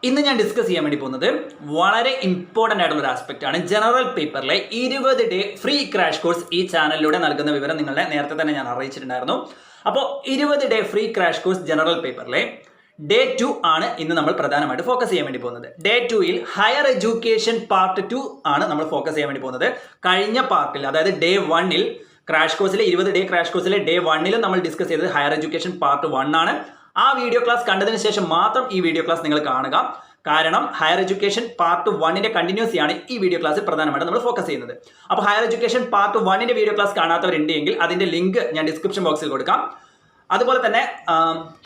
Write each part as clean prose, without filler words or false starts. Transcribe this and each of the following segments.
ഇന്ന് ഞാൻ ഡിസ്കസ് ചെയ്യാൻ വേണ്ടി പോകുന്നത് വളരെ ഇമ്പോർട്ടൻ്റ് ആയിട്ടുള്ള ഒരു ആസ്പെക്റ്റ് ആണ്. ജനറൽ പേപ്പറിലെ 20 ഡേ ഫ്രീ ക്രാഷ് കോഴ്സ് ഈ ചാനലിലൂടെ നൽകുന്ന വിവരം നിങ്ങളെ നേരത്തെ തന്നെ ഞാൻ അറിയിച്ചിട്ടുണ്ടായിരുന്നു. അപ്പോൾ 20 day free crash course general പേപ്പറിലെ ഡേ 2 ആണ് ഇന്ന് നമ്മൾ പ്രധാനമായിട്ട് ഫോക്കസ് ചെയ്യാൻ വേണ്ടി പോകുന്നത്. ഡേ 2ൽ ഹയർ എഡ്യൂക്കേഷൻ പാർട്ട് 2 ആണ് നമ്മൾ ഫോക്കസ് ചെയ്യാൻ വേണ്ടി പോകുന്നത്. കഴിഞ്ഞ പാർട്ടിൽ, അതായത് ഡേ 1ൽ ക്രാഷ് കോഴ്സിലെ 20 ഡേ ക്രാഷ് കോഴ്സിലെ ഡേ 1ലും നമ്മൾ ഡിസ്കസ് ചെയ്തത് ഹയർ എഡ്യൂക്കേഷൻ പാർട്ട് 1 ആണ്. ആ വീഡിയോ ക്ലാസ് കണ്ടതിന് ശേഷം മാത്രം ഈ വീഡിയോ ക്ലാസ് നിങ്ങൾ കാണുക. കാരണം ഹയർ എഡ്യൂക്കേഷൻ പാർട്ട് 1ന്റെ കണ്ടിന്യൂസ് ആണ് ഈ വീഡിയോ ക്ലാസ്സിൽ പ്രധാനമായിട്ട് നമ്മൾ ഫോക്കസ് ചെയ്യുന്നത്. അപ്പോൾ ഹയർ എഡ്യൂക്കേഷൻ പാർട്ട് 1ന്റെ വീഡിയോ ക്ലാസ് കാണാത്തവരുണ്ടെങ്കിൽ അതിന്റെ ലിങ്ക് ഞാൻ ഡിസ്ക്രിപ്ഷൻ ബോക്സിൽ കൊടുക്കാം. അതുപോലെ തന്നെ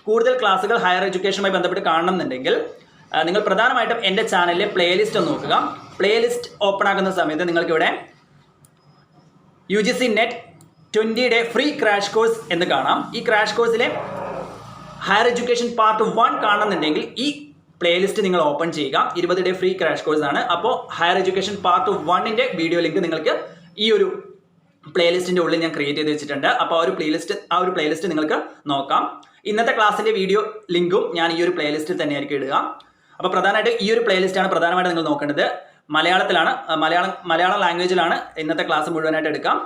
കൂടുതൽ ക്ലാസ്സുകൾ ഹയർ എഡ്യൂക്കേഷനുമായി ബന്ധപ്പെട്ട് കാണണമെന്നുണ്ടെങ്കിൽ നിങ്ങൾ പ്രധാനമായിട്ടും എൻ്റെ ചാനലിലെ പ്ലേലിസ്റ്റ് ഒന്ന് നോക്കുക. പ്ലേലിസ്റ്റ് ഓപ്പൺ ആക്കുന്ന സമയത്ത് നിങ്ങൾക്ക് ഇവിടെ UGC NET 20 day free crash course എന്ന് കാണാം. ഈ ക്രാഷ് കോഴ്സിലെ ഹയർ എഡ്യൂക്കേഷൻ പാർട്ട് 1 കാണുന്നുണ്ടെങ്കിൽ ഈ പ്ലേലിസ്റ്റ് നിങ്ങൾ ഓപ്പൺ ചെയ്യുക. 20 ഡേ ഫ്രീ ക്രാഷ് കോഴ്സ് ആണ്. അപ്പോൾ ഹയർ എഡ്യൂക്കേഷൻ പാർട്ട് 1ന്റെ വീഡിയോ ലിങ്ക് നിങ്ങൾക്ക് ഈ ഒരു പ്ലേലിസ്റ്റിന്റെ ഉള്ളിൽ ഞാൻ ക്രിയേറ്റ് ചെയ്ത് വെച്ചിട്ടുണ്ട്. അപ്പോൾ ആ ഒരു പ്ലേലിസ്റ്റ് നിങ്ങൾക്ക് നോക്കാം. ഇന്നത്തെ ക്ലാസ്സിന്റെ വീഡിയോ ലിങ്കും ഞാൻ ഈ ഒരു പ്ലേലിസ്റ്റിൽ തന്നെയായിരിക്കും ഇടുക. അപ്പോൾ പ്രധാനമായിട്ട് ഈ ഒരു പ്ലേലിസ്റ്റ് ആണ് പ്രധാനമായിട്ട് നിങ്ങൾ നോക്കേണ്ടത്. മലയാളത്തിലാണ്, മലയാളം ലാംഗ്വേജിലാണ് ഇന്നത്തെ ക്ലാസ് മുഴുവനായിട്ട് എടുക്കാം.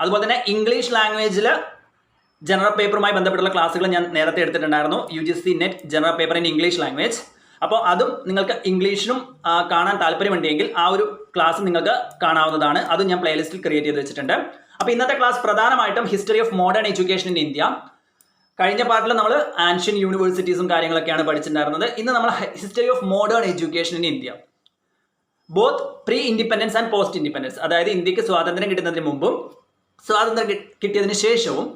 അതുപോലെ തന്നെ ഇംഗ്ലീഷ് ലാംഗ്വേജിൽ ജനറൽ പേപ്പറുമായി ബന്ധപ്പെട്ടുള്ള ക്ലാസ്സുകൾ ഞാൻ നേരത്തെ എടുത്തിട്ടുണ്ടായിരുന്നു. UGC NET general paper in English language. അപ്പോൾ അതും നിങ്ങൾക്ക് ഇംഗ്ലീഷിലും കാണാൻ താല്പര്യമുണ്ടെങ്കിൽ ആ ഒരു ക്ലാസ് നിങ്ങൾക്ക് കാണാവുന്നതാണ്. അതും ഞാൻ പ്ലേലിസ്റ്റിൽ ക്രിയേറ്റ് ചെയ്ത് വെച്ചിട്ടുണ്ട്. അപ്പോൾ ഇന്നത്തെ ക്ലാസ് പ്രധാനമായിട്ടും history of modern education in India. കഴിഞ്ഞ പാർട്ടിൽ നമ്മൾ ആൻഷ്യൻ യൂണിവേഴ്സിറ്റീസും കാര്യങ്ങളൊക്കെയാണ് പഠിച്ചിട്ടുണ്ടായിരുന്നത്. ഇന്ന് നമ്മൾ history of modern education in India, both pre independence and post independence, അതായത് ഇന്ത്യക്ക് സ്വാതന്ത്ര്യം കിട്ടുന്നതിന് മുമ്പും സ്വാതന്ത്ര്യം കിട്ടിയതിന് ശേഷവും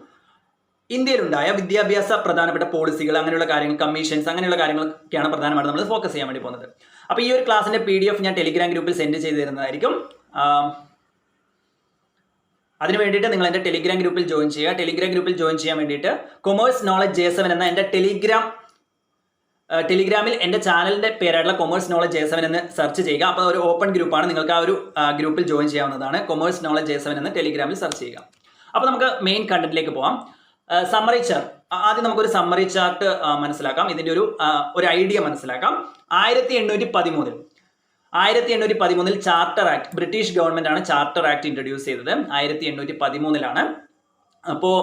ഇന്ത്യയിലുണ്ടായ വിദ്യാഭ്യാസ പ്രധാനപ്പെട്ട പോളിസികൾ, അങ്ങനെയുള്ള കാര്യങ്ങൾ, കമ്മീഷൻസ്, അങ്ങനെയുള്ള കാര്യങ്ങളൊക്കെയാണ് പ്രധാനമായിട്ട് നമ്മൾ ഫോക്കസ് ചെയ്യാൻ വേണ്ടി പോകുന്നത്. അപ്പോൾ ഈ ഒരു ക്ലാസ്സിന്റെ PDF ഞാൻ ടെലിഗ്രാം ഗ്രൂപ്പിൽ സെൻഡ് ചെയ്ത് തരുന്നതായിരിക്കും. അതിന് വേണ്ടിയിട്ട് നിങ്ങൾ എൻ്റെ ടെലിഗ്രാം ഗ്രൂപ്പിൽ ജോയിൻ ചെയ്യുക. ടെലിഗ്രാം ഗ്രൂപ്പിൽ ജോയിൻ ചെയ്യാൻ വേണ്ടിയിട്ട് കൊമേഴ്സ് നോളജ് J7 എന്ന എൻ്റെ ടെലിഗ്രാമിൽ എൻ്റെ ചാനലിൻ്റെ പേരായിട്ടുള്ള കൊമേഴ്സ് നോളജ് J7 എന്ന് സെർച്ച് ചെയ്യുക. അപ്പോൾ ഒരു ഓപ്പൺ ഗ്രൂപ്പാണ്, നിങ്ങൾക്ക് ആ ഒരു ഗ്രൂപ്പിൽ ജോയിൻ ചെയ്യാവുന്നതാണ്. കൊമേഴ്സ് നോളജ് J7 എന്ന് ടെലിഗ്രാമിൽ സെർച്ച് ചെയ്യുക. അപ്പോൾ നമുക്ക് മെയിൻ കണ്ടന്റിലേക്ക് പോകാം. Summary chart. ആദ്യം നമുക്കൊരു സമ്മറി ചാർട്ട് മനസ്സിലാക്കാം. ഇതിൻ്റെ ഒരു ഐഡിയ മനസ്സിലാക്കാം. 1813 ചാർട്ടർ ആക്ട്, ബ്രിട്ടീഷ് ഗവൺമെന്റ് ആണ് ചാർട്ടർ ആക്ട് ഇൻട്രൊഡ്യൂസ് ചെയ്തത്. 1813 അപ്പോൾ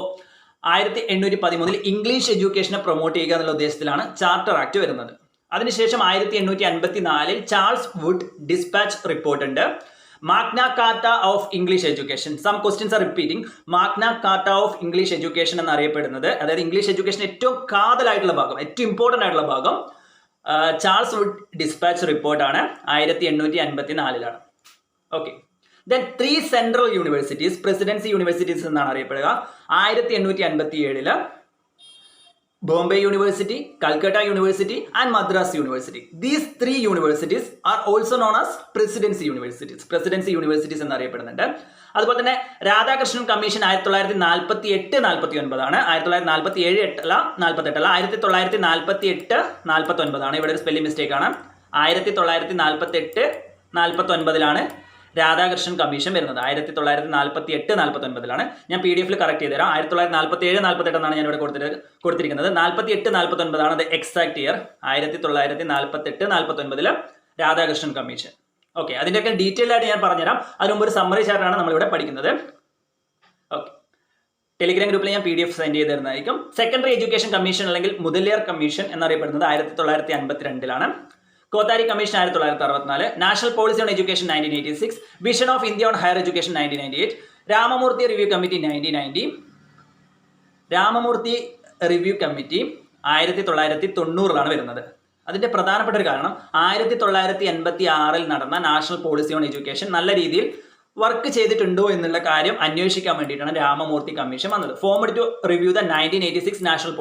1813 ഇംഗ്ലീഷ് എഡ്യൂക്കേഷനെ പ്രൊമോട്ട് ചെയ്യുക എന്നുള്ള ഉദ്ദേശത്തിലാണ് ചാർട്ടർ ആക്ട് വരുന്നത്. അതിനുശേഷം 1854 ചാൾസ് വുഡ് ഡിസ്പാച്ച് റിപ്പോർട്ട് ഉണ്ട്. Magna Carta of English education. Some questions are repeating. Magna Carta of English education എന്നറിയപ്പെടുന്നത്, അതായത് ഇംഗ്ലീഷ് എഡ്യൂക്കേഷൻ ഏറ്റവും കാതലായിട്ടുള്ള ഭാഗം, ഏറ്റവും ഇമ്പോർട്ടൻ്റ് ആയിട്ടുള്ള ഭാഗം ചാൾസ് വുഡ് ഡിസ്പാച്ച് റിപ്പോർട്ടാണ്. 1854 okay. Then 3 central universities, presidency universities എന്നാണ് അറിയപ്പെടുക. 1857 Bombay university, Calcutta university and Madras university. These 3 universities are also known as presidency universities എന്നറിയപ്പെടുന്നുണ്ട്. അതുപോലെ തന്നെ രാധാകൃഷ്ണൻ കമ്മീഷൻ 1948-49 ആണ്. 1947 അല്ല, 1948-49 ഇവിടെ ഒരു സ്പെല്ലിംഗ് മിസ്റ്റേക്ക് ആണ്. 1948-49 രാധാകൃഷ്ണൻ കമ്മീഷൻ വരുന്നത്. 1948-49 ഞാൻ PDF കറക്റ്റ് ചെയ്ത് തരാം. 1947-48 എന്നാണ് ഞാൻ ഇവിടെ കൊടുത്തിരിക്കുന്നത്. 48-49 അത് exact year. 1948-49 Radhakrishnan commission. Okay, അതിൻ്റെയൊക്കെ ഡീറ്റെയിൽ ആയിട്ട് ഞാൻ പറഞ്ഞുതരാം. അതിന് മുമ്പ് ഒരു സമ്മറി ചാർട്ടാണ് നമ്മളിവിടെ പഠിക്കുന്നത്. ഓക്കെ, ടെലിഗ്രാം ഗ്രൂപ്പിൽ ഞാൻ PDF സെൻഡ് ചെയ്ത് തരുന്നതായിരിക്കും. സെക്കൻഡറി എഡ്യൂക്കേഷൻ കമ്മീഷൻ അല്ലെങ്കിൽ മുതലിയാർ കമ്മീഷൻ എന്നറിയപ്പെടുന്നത് 1952 Kothari commission 1964, national policy on education 1986, vision of India on higher education 1998, Ramamurthi review committee 1990. Ramamurthi review committee 1990 വരുന്നത്. അതിന്റെ പ്രധാനപ്പെട്ട ഒരു കാരണം 1986 നടന്ന നാഷണൽ പോളിസി ഓൺ എഡ്യൂക്കേഷൻ നല്ല രീതിയിൽ വർക്ക് ചെയ്തിട്ടുണ്ടോ എന്നുള്ള കാര്യം അന്വേഷിക്കാൻ വേണ്ടിയിട്ടാണ് രാമമൂർത്തി കമ്മീഷൻ വന്നത്. Formed to review the 1986 national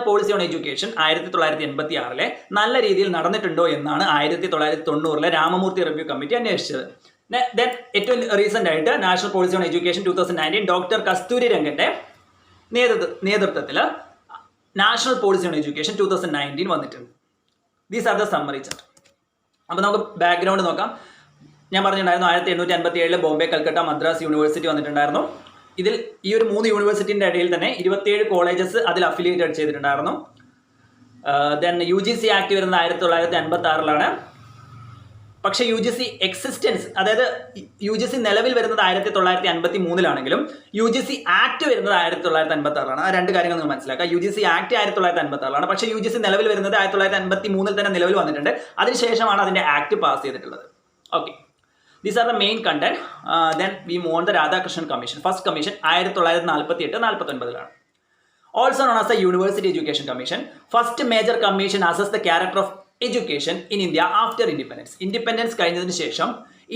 policy on education 1986 നല്ല രീതിയിൽ നടന്നിട്ടുണ്ടോ എന്നാണ് 1990 രാമമൂർത്തി റിവ്യൂ കമ്മിറ്റി അന്വേഷിച്ചത്. ദെൻ ഏറ്റവും റീസെന്റ് ആയിട്ട് national policy on education 2019 doctor Kasturi രംഗന്റെ നേതൃത്വത്തിൽ നാഷണൽ പോളിസി ഓൺ എഡ്യൂക്കേഷൻ 2019 വന്നിട്ടുണ്ട്. These are the summary chart. അപ്പോൾ നമുക്ക് ബാക്ക്ഗ്രൗണ്ട് നോക്കാം. ഞാൻ പറഞ്ഞിട്ടുണ്ടായിരുന്നു 1857 ബോംബെ, കൽക്കട്ട, മദ്രാസ് യൂണിവേഴ്സിറ്റി വന്നിട്ടുണ്ടായിരുന്നു. ഇതിൽ ഈ ഒരു 3 യൂണിവേഴ്സിറ്റിൻ്റെ ഇടയിൽ തന്നെ 27 കോളേജസ് അതിൽ അഫിലിയേറ്റഡ് ചെയ്തിട്ടുണ്ടായിരുന്നു. ദെൻ UGC ആക്ട് വരുന്നത് 1956 പക്ഷേ UGC എക്സിസ്റ്റൻസ്, അതായത് UGC നിലവിൽ വരുന്നത് 1953 UGC ആക്ട് വരുന്നത് 1956 ആ രണ്ട് കാര്യങ്ങൾ നിങ്ങൾ മനസ്സിലാക്കുക. UGC ആക്ട് 1956 പക്ഷേ UGC നിലവിൽ വരുന്നത് 1953 തന്നെ നിലവിൽ വന്നിട്ടുണ്ട്. അതിനുശേഷമാണ് അതിന്റെ ആക്ട് പാസ് ചെയ്തിട്ടുള്ളത്. Okay, these are the main content. Then we move on the Radhakrishnan Commission. First commission 1948-49 also known as the University Education Commission. First major commission assessed the character of education in India after independence. Independence കഴിഞ്ഞതിന് ശേഷം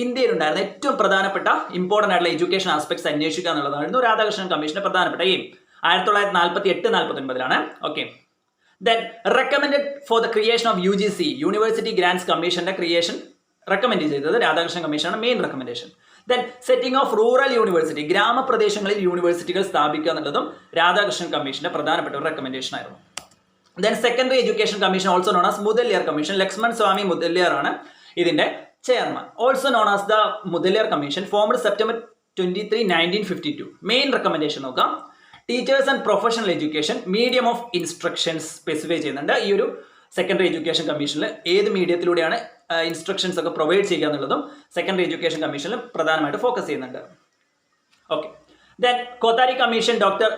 ഇന്ത്യയിൽ ഉണ്ടായിരുന്ന ഏറ്റവും പ്രധാനപ്പെട്ട important ആയിട്ടുള്ള education aspects അന്വേഷിക്കുക എന്നുള്ളതായിരുന്നു രാധാകൃഷ്ണൻ കമ്മീഷന്റെ പ്രധാനപ്പെട്ട എയിം. 1948-49 ഓക്കെ. Then recommended for the creation of UGC, University Grants Commissionന്റെ ക്രിയേഷൻ റെക്കമെൻഡ് ചെയ്തത് രാധാകൃഷ്ണൻ കമ്മീഷനാണ് main recommendation. Then setting of rural university, ഗ്രാമപ്രദേശങ്ങളിൽ യൂണിവേഴ്സിറ്റികൾ സ്ഥാപിക്കുക എന്നുള്ളതും രാധാകൃഷ്ണൻ കമ്മീഷന്റെ പ്രധാനപ്പെട്ട ഒരു റെക്കമെൻഡേഷൻ ആയിരുന്നു. Then secondary education commission also known as Mudaliar commission. Lakshman Swami Mudaliar ആണ് ഇതിന്റെ chairman. Also known as the Mudaliar commission, formed September 23, 1952. Main recommendation നോക്കാം. Teachers and professional education, medium of instructions specify ചെയ്യുന്നുണ്ട്. ഈ ഒരു സെക്കൻഡറി എഡ്യൂക്കേഷൻ കമ്മീഷനിൽ ഏത് മീഡിയത്തിലൂടെയാണ് ഇൻസ്ട്രക്ഷൻസ് ഒക്കെ പ്രൊവൈഡ് ചെയ്യുക എന്നുള്ളതും സെക്കൻഡറി എഡ്യൂക്കേഷൻ കമ്മീഷനിൽ പ്രധാനമായിട്ട് ഫോക്കസ് ചെയ്യുന്നുണ്ട്. Okay. Then Kothari commission, doctor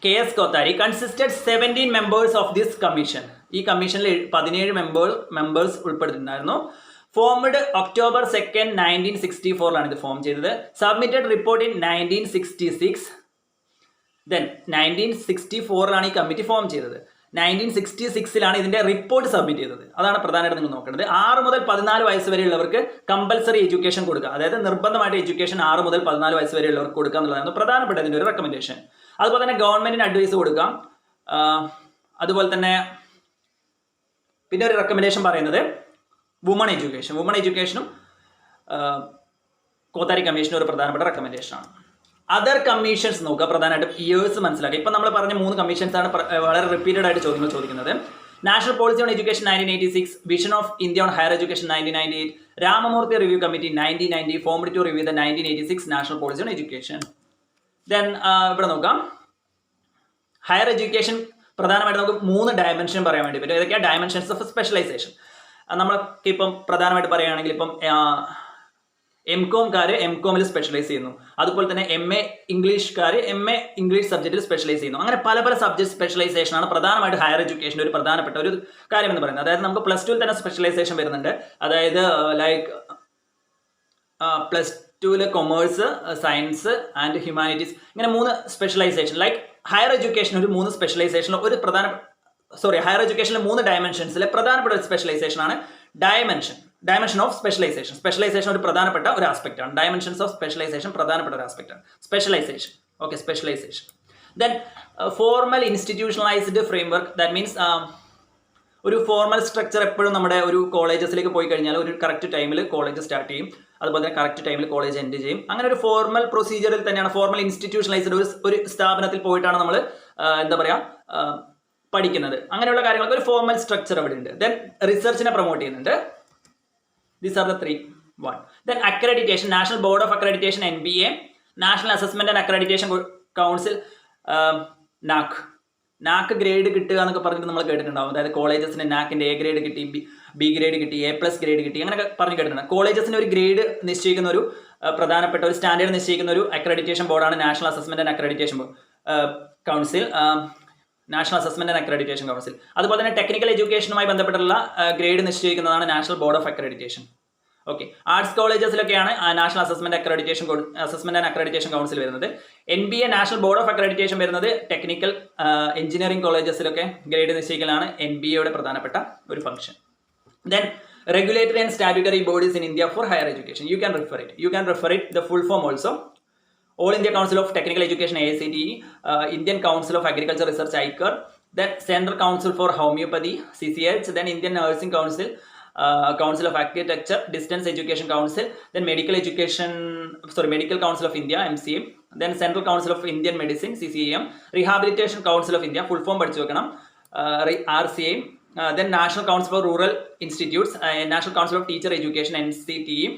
KS Kothari consisted 17 members of this commission. ഈ കമ്മീഷനിൽ 17 മെമ്പേഴ്സ് ഉൾപ്പെടുത്തിയിട്ടുണ്ടായിരുന്നു. ഫോംഡ് October 2, 1964 ഇത് ഫോം ചെയ്തത്. Submitted report in 1966. ദെൻ 1964 ഈ കമ്മിറ്റി ഫോം ചെയ്തത്. 1966 ഇതിന്റെ റിപ്പോർട്ട് സബ്മിറ്റ് ചെയ്തത്. അതാണ് പ്രധാനമായിട്ട് നിങ്ങൾ നോക്കേണ്ടത്. 6 മുതൽ 14 വയസ്സ് വരെയുള്ളവർക്ക് കമ്പൽസറി എഡ്യൂക്കേഷൻ കൊടുക്കുക, അതായത് നിർബന്ധമായിട്ട് എഡ്യൂക്കേഷൻ 6 മുതൽ 14 വയസ്സ് വരെയുള്ളവർക്ക് കൊടുക്കുക എന്നുള്ളതാണ് പ്രധാനപ്പെട്ട ഇതിന്റെ ഒരു റെക്കമെൻഡേഷൻ. അതുപോലെ തന്നെ ഗവൺമെന്റിന് അഡ്വൈസ് കൊടുക്കാം. അതുപോലെ തന്നെ പിന്നെ ഒരു റെക്കമെൻഡേഷൻ പറയുന്നത് വുമൺ എഡ്യൂക്കേഷനും കോത്താരി കമ്മീഷനും ഒരു പ്രധാനപ്പെട്ട റെക്കമെൻഡേഷനാണ്. അതർ കമ്മീഷൻസ് നോക്കുക, പ്രധാനമായിട്ടും ഇയേഴ്സ് മനസ്സിലാക്കുക. ഇപ്പം നമ്മൾ പറഞ്ഞ 3 കമ്മീഷൻസ് ആണ് വളരെ റിപ്പീറ്റഡ് ആയിട്ട് ചോദ്യങ്ങൾ ചോദിക്കുന്നത്. National policy on education 1986, vision of India on higher education 1998, Ramamurthi review committee 1990, formed to review the 1986 national policy on education. Then ഇവിടെ നോക്കാം, ഹയർ എഡ്യൂക്കേഷൻ പ്രധാനമായിട്ട് നമുക്ക് 3 ഡയമെൻഷൻ പറയാൻ വേണ്ടി പറ്റും. ഏതൊക്കെയാണ് ഡയമെൻഷൻസ് ഓഫ് സ്പെഷ്യലൈസേഷൻ? നമ്മൾക്ക് ഇപ്പം പ്രധാനമായിട്ട് പറയുകയാണെങ്കിൽ ഇപ്പം MCOMകാർ MCOMിൽ സ്പെഷ്യലൈസ് ചെയ്യുന്നു. അതുപോലെ തന്നെ MA ഇംഗ്ലീഷ്കാർ MA ഇംഗ്ലീഷ് സബ്ജക്റ്റിൽ സ്പെഷ്യലൈസ് ചെയ്യുന്നു. അങ്ങനെ പല സബ്ജക്ട് സ്പെഷ്യലൈസേഷൻ ആണ് പ്രധാനമായിട്ട് ഹയർ എഡ്യൂക്കേഷൻ്റെ ഒരു പ്രധാനപ്പെട്ട ഒരു കാര്യം എന്ന് പറയുന്നത്. അതായത് നമുക്ക് +2 തന്നെ സ്പെഷ്യലൈസേഷൻ വരുന്നുണ്ട്. അതായത് like +2 commerce, science and humanities, ഇങ്ങനെ 3 സ്പെഷ്യലൈസേഷൻ. ലൈക്ക് ഹയർ എഡ്യൂക്കേഷൻ ഒരു 3 സ്പെഷ്യലൈസേഷനിൽ ഒരു ഹയർ എഡ്യൂക്കേഷനിലെ 3 ഡയമെൻഷൻസിലെ പ്രധാനപ്പെട്ട ഒരു സ്പെഷ്യലൈസേഷൻ ആണ് ഡയമെൻഷൻ ഓഫ് സ്പെഷ്യലൈസേഷൻ. സ്പെഷ്യലൈസേഷൻ ഒരു പ്രധാനപ്പെട്ട ഒരു ആസ്പെക്ട് ആണ്. ഡയമെൻഷൻസ് ഓഫ് സ്പെഷ്യലൈസേഷൻ പ്രധാനപ്പെട്ട ഒരു ആസ്പെക്ട് ആണ് specialisation. Okay, specialisation. Then formal institutionalised framework, that means ഒരു ഫോർമൽ സ്ട്രക്ചർ എപ്പോഴും നമ്മുടെ ഒരു കോളേജസിലേക്ക് പോയി കഴിഞ്ഞാൽ ഒരു കറക്റ്റ് ടൈമിൽ കോളേജ് സ്റ്റാർട്ട് ചെയ്യും, അതുപോലെ തന്നെ കറക്റ്റ് ടൈമിൽ കോളേജ് എൻഡ് ചെയ്യും. അങ്ങനെ ഒരു ഫോർമൽ പ്രൊസീജിയറിൽ തന്നെയാണ് ഫോർമൽ ഇൻസ്റ്റിറ്റ്യൂഷണലൈസ്ഡ് ഒരു സ്ഥാപനത്തിൽ പോയിട്ടാണ് നമ്മൾ പഠിക്കുന്നത്. അങ്ങനെയുള്ള കാര്യങ്ങൾക്ക് ഒരു ഫോർമൽ സ്ട്രക്ചർ അവിടെ ഉണ്ട്. ദെൻ റിസർച്ചിനെ പ്രൊമോട്ട് ചെയ്യുന്നുണ്ട്. These are the 3. 1. Then accreditation, National Board of Accreditation NBA, National Assessment and Accreditation Council NAC grade കിട്ടുക എന്നൊക്കെ പറഞ്ഞിട്ട് നമ്മൾ കേട്ടിട്ടുണ്ടാവും. അതായത് കോളേജസിന് NACന്റെ A ഗ്രേഡ് കിട്ടി, B ഗ്രേഡ് കിട്ടി, A+ ഗ്രേഡ് കിട്ടി, അങ്ങനെയൊക്കെ പറഞ്ഞ് കേട്ടിട്ടുണ്ട്. കോളേജസിന് ഒരു ഗ്രേഡ് നിശ്ചയിക്കുന്ന ഒരു പ്രധാനപ്പെട്ട ഒരു സ്റ്റാൻഡേർഡ് നിശ്ചയിക്കുന്ന ഒരു അക്രഡിറ്റേഷൻ ബോർഡാണ് national assessment and accreditation council. National assessment and accreditation council. അതുപോലെ തന്നെ ടെക്നിക്കൽ എഡ്യൂക്കേഷനുമായി ബന്ധപ്പെട്ടുള്ള ഗ്രേഡ് നിശ്ചയിക്കുന്നതാണ് national board of accreditation. Okay, arts കോളേജസിലൊക്കെയാണ് national assessment and accreditation council വരുന്നത്. NBA national board of accreditation വരുന്നത് ടെക്നിക്കൽ എഞ്ചിനീയറിംഗ് കോളേജസിലൊക്കെ ഗ്രേഡ് നിശ്ചയിക്കലാണ് NBAയുടെ പ്രധാനപ്പെട്ട ഒരു function. Then regulatory and statutory bodies in India for higher education. You can refer it the full form also. All India Council of Technical Education AICTE, Indian Council of Agriculture Research ICAR, then Central Council for Homeopathy CCH, then Indian Nursing Council, Council of Architecture, Distance Education Council, then Medical Council of India MCM, then Central Council of Indian Medicine CCEM, Rehabilitation Council of India full form പഠിച്ചു വെക്കണം, RCA, then National Council for Rural Institutes, National Council of Teacher Education NCTE,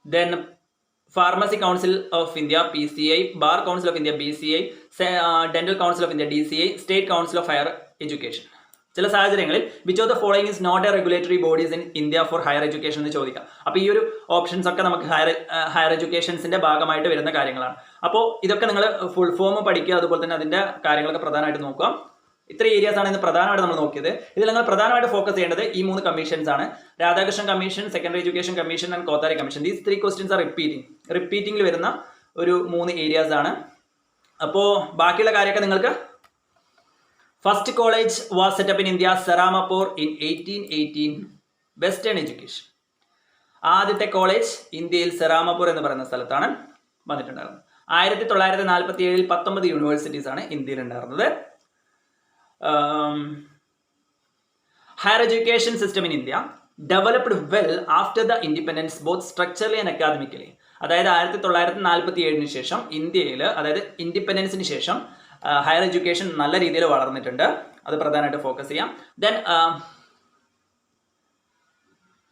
then Pharmacy Council of India PCI, Bar Council of India BCI, Dental Council of India DCI, State Council of Higher Education. ചില സാഹചര്യങ്ങളിൽ which of the following is not a regulatory bodies in India for higher education എന്ന് ചോദിക്കാം. അപ്പോൾ ഈ ഒരു options ഒക്കെ നമുക്ക് higher എഡ്യൂക്കേഷൻസിന്റെ ഭാഗമായിട്ട് വരുന്ന കാര്യങ്ങളാണ്. അപ്പോൾ ഇതൊക്കെ നിങ്ങൾ ഫുൾ ഫോം പഠിക്കുക, അതുപോലെ തന്നെ അതിന്റെ കാര്യങ്ങളൊക്കെ പ്രധാനമായിട്ട് നോക്കുക. ഇത്ര ഏരിയാസ് ആണ് ഇന്ന് പ്രധാനമായിട്ട് നമ്മൾ നോക്കിയത്. ഇതിൽ നിങ്ങൾ പ്രധാനമായിട്ട് ഫോക്കസ് ചെയ്യേണ്ടത് ഈ 3 കമ്മീഷൻസ് ആണ്. Radhakrishnan commission, secondary education commission and Kothari commission. These 3 questions are റിപ്പീറ്റിംഗിൽ വരുന്ന ഒരു 3 ഏരിയാസ് ആണ്. അപ്പോൾ ബാക്കിയുള്ള കാര്യമൊക്കെ നിങ്ങൾക്ക് first college was set up in India Serampore in 1818. Western education. ആദ്യത്തെ കോളേജ് ഇന്ത്യയിൽ സെറാമപൂർ എന്ന് പറയുന്ന സ്ഥലത്താണ് വന്നിട്ടുണ്ടായിരുന്നത്. 1947 19 യൂണിവേഴ്സിറ്റീസ് ആണ് ഇന്ത്യയിൽ ഉണ്ടായിരുന്നത്. Higher education system in India developed well after the independence both structurally and academically. അതായത് 1947 ശേഷം ഇന്ത്യയിൽ, അതായത് ഇൻഡിപെൻഡൻസിന് ശേഷം ഹയർ എഡ്യൂക്കേഷൻ നല്ല രീതിയിൽ വളർന്നിട്ടുണ്ട്. അത് പ്രധാനമായിട്ട് ഫോക്കസ് ചെയ്യാം. ദെൻ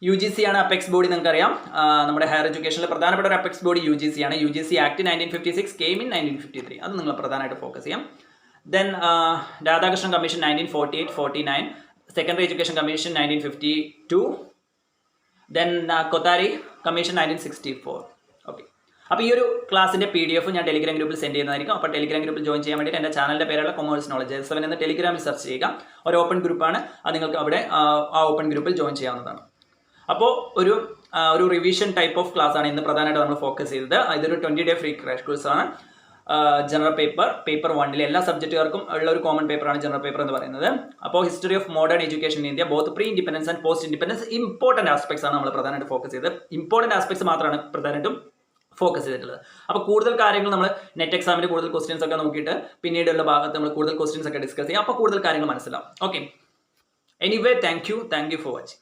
UGC ആണ് അപ്പെക്സ് ബോഡി. നിങ്ങൾക്കറിയാം നമ്മുടെ ഹയർ എഡ്യൂക്കേഷനിൽ പ്രധാനപ്പെട്ട ഒരു അപ്പെക്സ് ബോഡി UGC ആണ്. UGC act 1956 came in 1953. അത് നിങ്ങൾ പ്രധാനമായിട്ട് ഫോക്കസ് ചെയ്യാം. Then Radhakrishnan commission 1948-49, secondary education commission 1952, then Kothari commission 1964. Okay, അപ്പോൾ ഈ ഒരു ക്ലാസിന്റെ PDF ഞാൻ ടെലിഗ്രാം ഗ്രൂപ്പിൽ സെൻഡ് ചെയ്യുന്നതായിരിക്കും. അപ്പോൾ ടെലിഗ്രാം ഗ്രൂപ്പിൽ ജോയിൻ ചെയ്യാൻ വേണ്ടിയിട്ട് എൻ്റെ ചാനലിൻ്റെ പേരുള്ള കൊമേഴ്സ് നോളജ് J7 എന്ന ടെലിഗ്രാമിൽ സെർച്ച് ചെയ്യുക. ഒരു ഓപ്പൺ ഗ്രൂപ്പാണ്, അത് നിങ്ങൾക്ക് അവിടെ ആ ഓപ്പൺ ഗ്രൂപ്പിൽ ജോയിൻ ചെയ്യാവുന്നതാണ്. അപ്പോൾ ഒരു റിവിഷൻ ടൈപ്പ് ഓഫ് ക്ലാസ് ആണ് ഇന്ന് പ്രധാനമായിട്ട് നമ്മൾ ഫോക്കസ് ചെയ്തത്. ഇതൊരു 20 ഡേ ഫ്രീ ക്രാഷ് കോഴ്സ് ആണ്. ജനറൽ പേപ്പർ 1 എല്ലാ സബ്ജക്റ്റുകാർക്കും ഉള്ള ഒരു കോമൺ പേപ്പറാണ് ജനറൽ പേപ്പർ എന്ന് പറയുന്നത്. അപ്പോൾ history of modern education in India both pre independence and post independence important aspects ആണ് നമ്മൾ പ്രധാനമായിട്ട് ഫോക്കസ് ചെയ്തത്. ഇമ്പോർട്ടൻറ്റ് ആസ്പെക്ട്സ് മാത്രമാണ് പ്രധാനമായിട്ടും ഫോക്കസ് ചെയ്തിട്ടുള്ളത്. അപ്പോൾ കൂടുതൽ കാര്യങ്ങൾ നമ്മൾ നെറ്റ് എക്സാമിന് കൂടുതൽ ക്വസ്റ്റ്യൻസ് ഒക്കെ നോക്കിയിട്ട് പിന്നീടുള്ള ഭാഗത്ത് നമ്മൾ കൂടുതൽ ക്വസ്റ്റ്യൻസ് ഒക്കെ ഡിസ്കസ് ചെയ്യാം. അപ്പോൾ കൂടുതൽ കാര്യങ്ങൾ മനസ്സിലാവും. Okay, anyway thank you for watching.